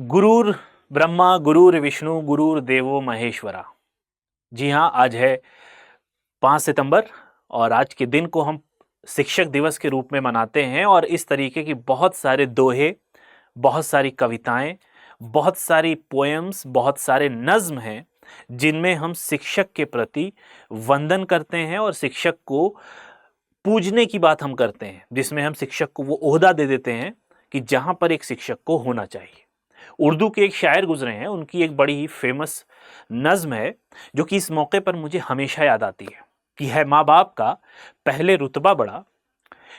गुरुर ब्रह्मा गुरुर विष्णु गुरुर देवो महेश्वरा। जी हाँ, आज है 5 सितंबर और आज के दिन को हम शिक्षक दिवस के रूप में मनाते हैं। और इस तरीके की बहुत सारे दोहे, बहुत सारी कविताएं, बहुत सारी पोएम्स, बहुत सारे नज्म हैं जिनमें हम शिक्षक के प्रति वंदन करते हैं और शिक्षक को पूजने की बात हम करते हैं, जिसमें हम शिक्षक को वो ओहदा दे देते हैं कि जहाँ पर एक शिक्षक को होना चाहिए। उर्दू के एक शायर गुजरे हैं, उनकी एक बड़ी ही फेमस नज्म है जो कि इस मौके पर मुझे हमेशा याद आती है कि है माँ बाप का पहले रुतबा बड़ा,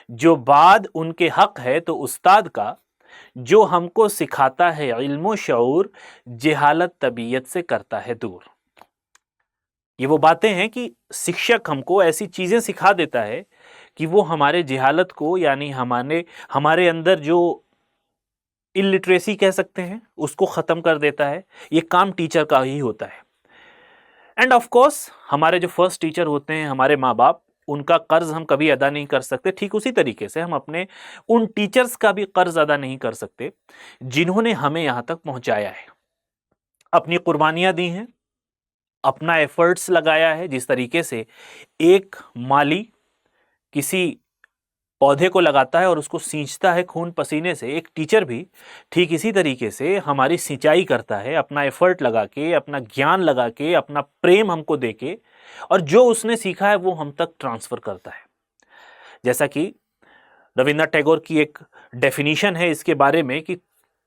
जो बाद उनके हक है तो उस्ताद का, जो हमको सिखाता है इल्मो शऊर, जहालत तबीयत से करता है दूर। ये वो बातें हैं कि शिक्षक हमको ऐसी चीजें सिखा देता है कि वो हमारे जहालत को, यानी हमारे अंदर जो इलिटरेसी कह सकते हैं, उसको खत्म कर देता है। ये काम टीचर का ही होता है। एंड ऑफ कोर्स हमारे जो फर्स्ट टीचर होते हैं, हमारे माँ बाप, उनका कर्ज हम कभी अदा नहीं कर सकते। ठीक उसी तरीके से हम अपने उन टीचर्स का भी कर्ज अदा नहीं कर सकते जिन्होंने हमें यहाँ तक पहुंचाया है, अपनी कुर्बानियां दी हैं, अपना एफर्ट्स लगाया है। जिस तरीके से एक माली किसी पौधे को लगाता है और उसको सींचता है खून पसीने से, एक टीचर भी ठीक इसी तरीके से हमारी सिंचाई करता है, अपना एफर्ट लगा के, अपना ज्ञान लगा के, अपना प्रेम हमको दे के, और जो उसने सीखा है वो हम तक ट्रांसफर करता है। जैसा कि रविंद्रनाथ टैगोर की एक डेफिनेशन है इसके बारे में कि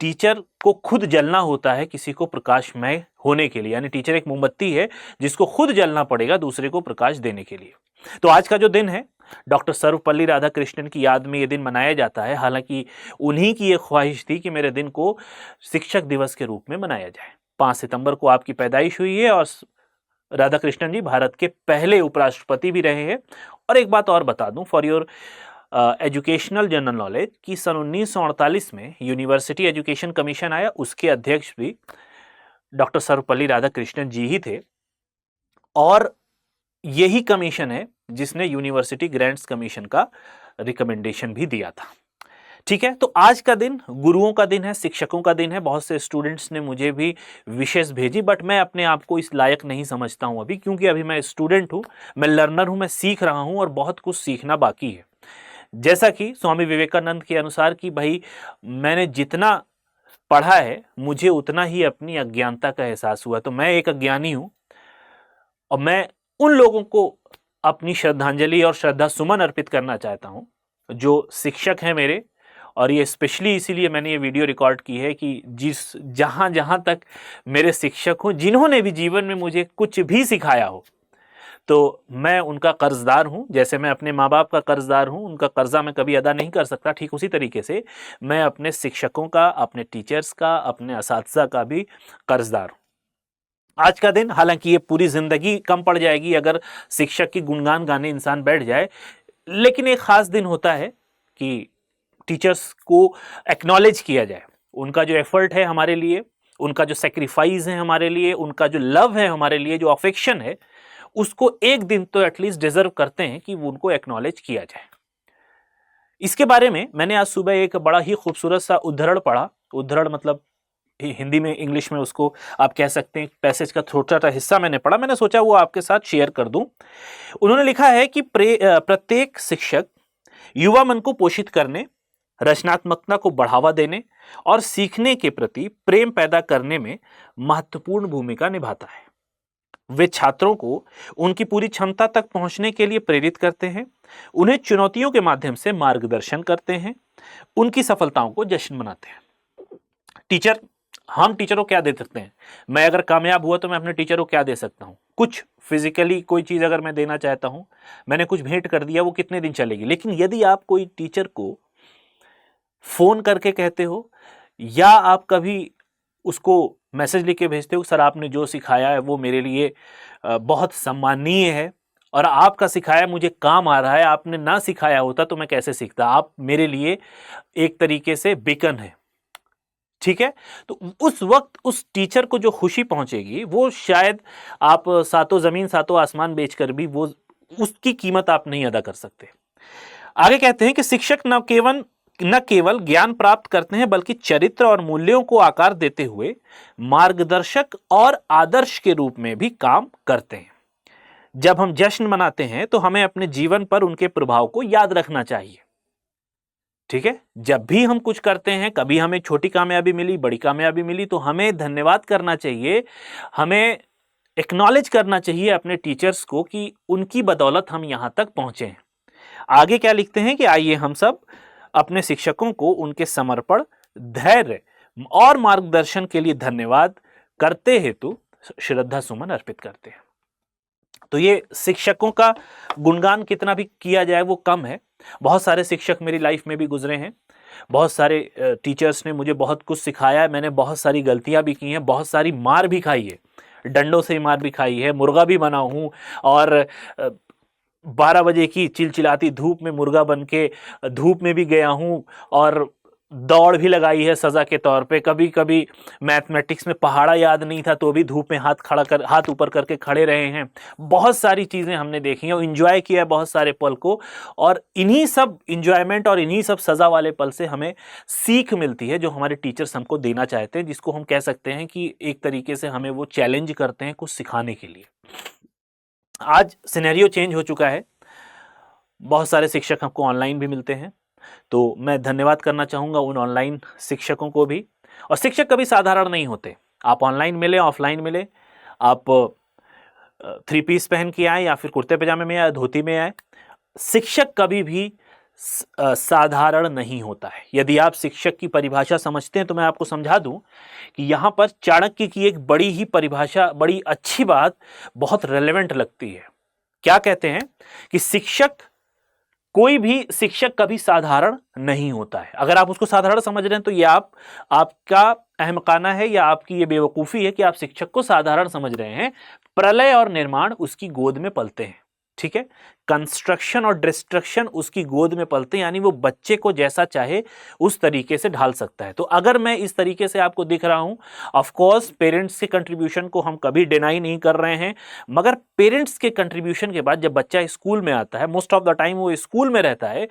टीचर को खुद जलना होता है किसी को प्रकाशमय होने के लिए, यानी टीचर एक मोमबत्ती है जिसको खुद जलना पड़ेगा दूसरे को प्रकाश देने के लिए। तो आज का जो दिन है, डॉक्टर सर्वपल्ली राधाकृष्णन की याद में ये दिन मनाया जाता है। हालांकि उन्हीं की ये ख्वाहिश थी कि मेरे दिन को शिक्षक दिवस के रूप में मनाया जाए। 5 सितंबर को आपकी पैदाइश हुई है और राधाकृष्णन जी भारत के पहले उपराष्ट्रपति भी रहे हैं। और एक बात और बता दूं for your educational general knowledge कि सन 1948 में यूनिवर्सिटी एजुकेशन कमीशन आया, उसके अध्यक्ष भी डॉक्टर सर्वपल्ली राधाकृष्णन जी ही थे। और यही कमीशन है जिसने यूनिवर्सिटी ग्रांट्स कमीशन का रिकमेंडेशन भी दिया था। ठीक है, तो आज का दिन गुरुओं का दिन है, शिक्षकों का दिन है। बहुत से स्टूडेंट्स ने मुझे भी विशेष भेजी, बट मैं अपने आप को इस लायक नहीं समझता हूं अभी, क्योंकि अभी मैं स्टूडेंट हूं, मैं लर्नर हूं, मैं सीख रहा हूं और बहुत कुछ सीखना बाकी है। जैसा कि स्वामी विवेकानंद के अनुसार कि भाई मैंने जितना पढ़ा है मुझे उतना ही अपनी अज्ञानता का एहसास हुआ। तो मैं एक अज्ञानी हूं और मैं उन लोगों को अपनी श्रद्धांजलि और श्रद्धा सुमन अर्पित करना चाहता हूं जो शिक्षक हैं मेरे। और ये स्पेशली इसीलिए मैंने ये वीडियो रिकॉर्ड की है कि जहां जहां तक मेरे शिक्षक हो, जिन्होंने भी जीवन में मुझे कुछ भी सिखाया हो, तो मैं उनका कर्जदार हूं। जैसे मैं अपने माँ बाप का कर्जदार हूं, उनका कर्जा मैं कभी अदा नहीं कर सकता, ठीक उसी तरीके से मैं अपने शिक्षकों का, अपने टीचर्स का, अपने असातिज़ा का भी कर्जदार हूं। आज का दिन, हालांकि ये पूरी जिंदगी कम पड़ जाएगी अगर शिक्षक की गुणगान गाने इंसान बैठ जाए, लेकिन एक खास दिन होता है कि टीचर्स को एक्नॉलेज किया जाए। उनका जो एफर्ट है हमारे लिए, उनका जो सेक्रीफाइस है हमारे लिए, उनका जो लव है हमारे लिए, जो अफेक्शन है, उसको एक दिन तो एटलीस्ट डिजर्व करते हैं कि उनको एक्नॉलेज किया जाए। इसके बारे में मैंने आज सुबह एक बड़ा ही खूबसूरत सा उद्धरण पढ़ा। उद्धरण मतलब हिंदी में, इंग्लिश में उसको आप कह सकते हैं, पैसेज का छोटा सा हिस्सा मैंने पढ़ा, मैंने सोचा वो आपके साथ शेयर कर दूं। उन्होंने लिखा है कि प्रत्येक शिक्षक युवा मन को पोषित करने, रचनात्मकता को बढ़ावा देने और सीखने के प्रति प्रेम पैदा करने में महत्वपूर्ण भूमिका निभाता है। वे छात्रों को उनकी पूरी क्षमता तक पहुंचने के लिए प्रेरित करते हैं, उन्हें चुनौतियों के माध्यम से मार्गदर्शन करते हैं, उनकी सफलताओं को जश्न मनाते हैं। टीचर, हम टीचरों को क्या दे सकते हैं? मैं अगर कामयाब हुआ तो मैं अपने टीचर को क्या दे सकता हूं? कुछ फिजिकली कोई चीज अगर मैं देना चाहता हूं, मैंने कुछ भेंट कर दिया, वो कितने दिन चलेगी। लेकिन यदि आप कोई टीचर को फोन करके कहते हो, या आप कभी उसको मैसेज लिख के भेजते हो, सर आपने जो सिखाया है वो मेरे लिए बहुत सम्माननीय है और आपका सिखाया मुझे काम आ रहा है, आपने ना सिखाया होता तो मैं कैसे सीखता। आप मेरे लिए एक तरीके से बीकन है। ठीक है, तो उस वक्त उस टीचर को जो खुशी पहुंचेगी वो शायद आप सातों जमीन सातों आसमान बेचकर भी वो उसकी कीमत आप नहीं अदा कर सकते। आगे कहते हैं कि शिक्षक न केवल न केवल ज्ञान प्राप्त करते हैं बल्कि चरित्र और मूल्यों को आकार देते हुए मार्गदर्शक और आदर्श के रूप में भी काम करते हैं। जब हम जश्न मनाते हैं तो हमें अपने जीवन पर उनके प्रभाव को याद रखना चाहिए। ठीक है, जब भी हम कुछ करते हैं, कभी हमें छोटी कामयाबी मिली, बड़ी कामयाबी मिली, तो हमें धन्यवाद करना चाहिए, हमें एक्नॉलेज करना चाहिए अपने टीचर्स को कि उनकी बदौलत हम यहां तक पहुंचे हैं। आगे क्या लिखते हैं कि आइए हम सब अपने शिक्षकों को उनके समर्पण, धैर्य और मार्गदर्शन के लिए धन्यवाद करते हेतु श्रद्धा सुमन अर्पित करते हैं। तो ये शिक्षकों का गुणगान कितना भी किया जाए वो कम है। बहुत सारे शिक्षक मेरी लाइफ में भी गुजरे हैं, बहुत सारे टीचर्स ने मुझे बहुत कुछ सिखाया है, मैंने बहुत सारी गलतियां भी की हैं, बहुत सारी मार भी खाई है, डंडों से मार भी खाई है, मुर्गा भी बना हूं, और 12 बजे की चिलचिलाती धूप में मुर्गा बन के धूप में भी गया हूं, और दौड़ भी लगाई है सजा के तौर पे। कभी कभी मैथमेटिक्स में पहाड़ा याद नहीं था तो भी धूप में हाथ ऊपर करके खड़े रहे हैं। बहुत सारी चीजें हमने देखी हैं और इंजॉय किया है बहुत सारे पल को, और इन्हीं सब इंजॉयमेंट और इन्हीं सब सजा वाले पल से हमें सीख मिलती है जो हमारे टीचर्स हमको देना चाहते हैं, जिसको हम कह सकते हैं कि एक तरीके से हमें वो चैलेंज करते हैं कुछ सिखाने के लिए। आज सिनेरियो चेंज हो चुका है, बहुत सारे शिक्षक हमको ऑनलाइन भी मिलते हैं, तो मैं धन्यवाद करना चाहूँगा उन ऑनलाइन शिक्षकों को भी। और शिक्षक कभी साधारण नहीं होते, आप ऑनलाइन मिले, ऑफलाइन मिले, आप 3 पीस पहन के आए या फिर कुर्ते पजामे में आए, धोती में आए, शिक्षक कभी भी साधारण नहीं होता है। यदि आप शिक्षक की परिभाषा समझते हैं तो मैं आपको समझा दूं कि यहाँ पर चाणक्य की एक बड़ी ही परिभाषा, बड़ी अच्छी बात बहुत रेलेवेंट लगती है। क्या कहते हैं कि कोई भी शिक्षक कभी साधारण नहीं होता है। अगर आप उसको साधारण समझ रहे हैं तो ये आपका अहमकाना है या आपकी ये बेवकूफ़ी है कि आप शिक्षक को साधारण समझ रहे हैं। प्रलय और निर्माण उसकी गोद में पलते हैं, ठीक है, कंस्ट्रक्शन और डिस्ट्रक्शन उसकी गोद में पलते हैं, यानी वो बच्चे को जैसा चाहे उस तरीके से ढाल सकता है। तो अगर मैं इस तरीके से आपको दिख रहा हूं, ऑफ कोर्स पेरेंट्स के कंट्रीब्यूशन को हम कभी डिनाई नहीं कर रहे हैं, मगर पेरेंट्स के कंट्रीब्यूशन के बाद जब बच्चा स्कूल में आता है, मोस्ट ऑफ द टाइम वो स्कूल में रहता है,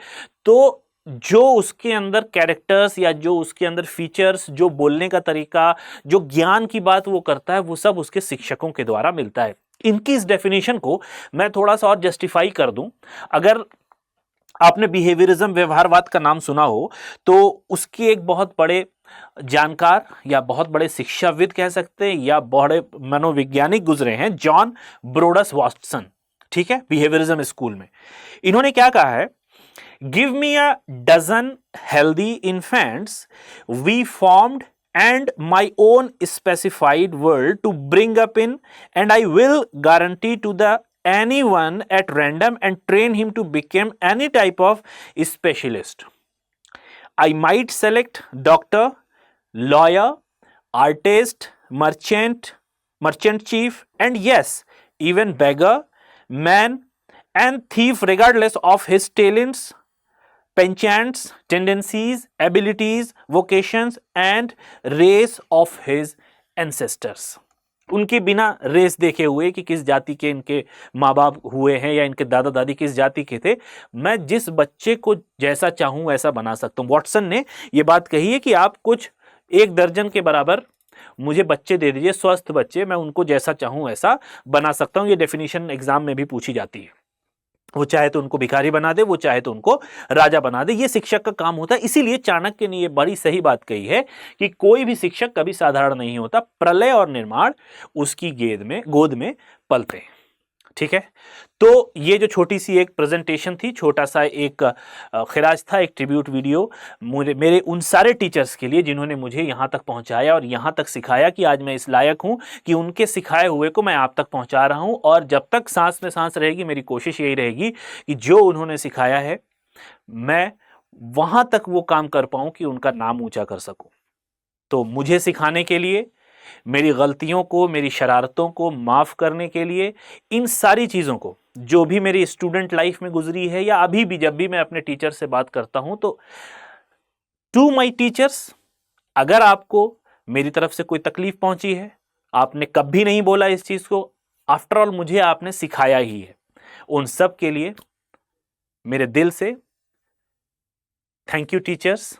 तो जो उसके अंदर कैरेक्टर्स या जो उसके अंदर फीचर्स, जो बोलने का तरीका, जो ज्ञान की बात वो करता है, वो सब उसके शिक्षकों के द्वारा मिलता है। इनकी इस डेफिनेशन को मैं थोड़ा सा और जस्टिफाई कर दूं। अगर आपने बिहेवियरिज्म, व्यवहारवाद का नाम सुना हो, तो उसके एक बहुत बड़े जानकार या बहुत बड़े शिक्षाविद कह सकते हैं या बड़े मनोवैज्ञानिक गुजरे हैं, जॉन ब्रोडस वॉटसन, ठीक है, बिहेवियरिज्म स्कूल में। इन्होंने क्या कहा है, give me a dozen healthy infants we formed and my own specified world to bring up in, and I will guarantee to the anyone at random and train him to become any type of specialist. I might select doctor, lawyer, artist, merchant chief, and yes, even beggar, man and thief, regardless of his talents, penchants, tendencies, abilities, vocations and race of his ancestors. उनके बिना race देखे हुए कि किस जाति के इनके माँ बाप हुए हैं या इनके दादा दादी किस जाति के थे, मैं जिस बच्चे को जैसा चाहूं वैसा बना सकता हूं। वॉटसन ने यह बात कही है कि आप कुछ 1 दर्जन के बराबर मुझे बच्चे दे दीजिए, स्वस्थ बच्चे, मैं उनको जैसा चाहूं वैसा बना सकता हूं। ये डेफिनेशन एग्जाम में भी पूछी जाती है। वो चाहे तो उनको भिखारी बना दे, वो चाहे तो उनको राजा बना दे, ये शिक्षक का काम होता है। इसीलिए चाणक्य ने ये बड़ी सही बात कही है कि कोई भी शिक्षक कभी साधारण नहीं होता, प्रलय और निर्माण उसकी गोद में पलते हैं, ठीक है। तो ये जो छोटी सी एक प्रेजेंटेशन थी, छोटा सा एक खिराज था, एक ट्रिब्यूट वीडियो मेरे उन सारे टीचर्स के लिए जिन्होंने मुझे यहाँ तक पहुँचाया और यहाँ तक सिखाया कि आज मैं इस लायक हूँ कि उनके सिखाए हुए को मैं आप तक पहुँचा रहा हूँ। और जब तक सांस में सांस रहेगी मेरी कोशिश यही रहेगी कि जो उन्होंने सिखाया है मैं वहाँ तक वो काम कर पाऊँ कि उनका नाम ऊँचा कर सकूँ। तो मुझे सिखाने के लिए, मेरी गलतियों को, मेरी शरारतों को माफ़ करने के लिए, इन सारी चीज़ों को जो भी मेरी स्टूडेंट लाइफ में गुजरी है या अभी भी जब भी मैं अपने टीचर से बात करता हूं, तो टू माई टीचर्स, अगर आपको मेरी तरफ से कोई तकलीफ पहुंची है, आपने कभी नहीं बोला इस चीज़ को, आफ्टर ऑल मुझे आपने सिखाया ही है, उन सब के लिए मेरे दिल से थैंक यू टीचर्स।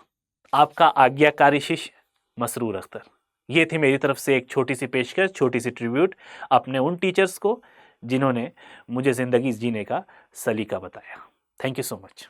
आपका आज्ञाकारी शिष्य मसरूर अख्तर। ये थी मेरी तरफ से एक छोटी सी पेशकश, छोटी सी ट्रिब्यूट अपने उन टीचर्स को जिन्होंने मुझे ज़िंदगी जीने का सलीका बताया। Thank you so much.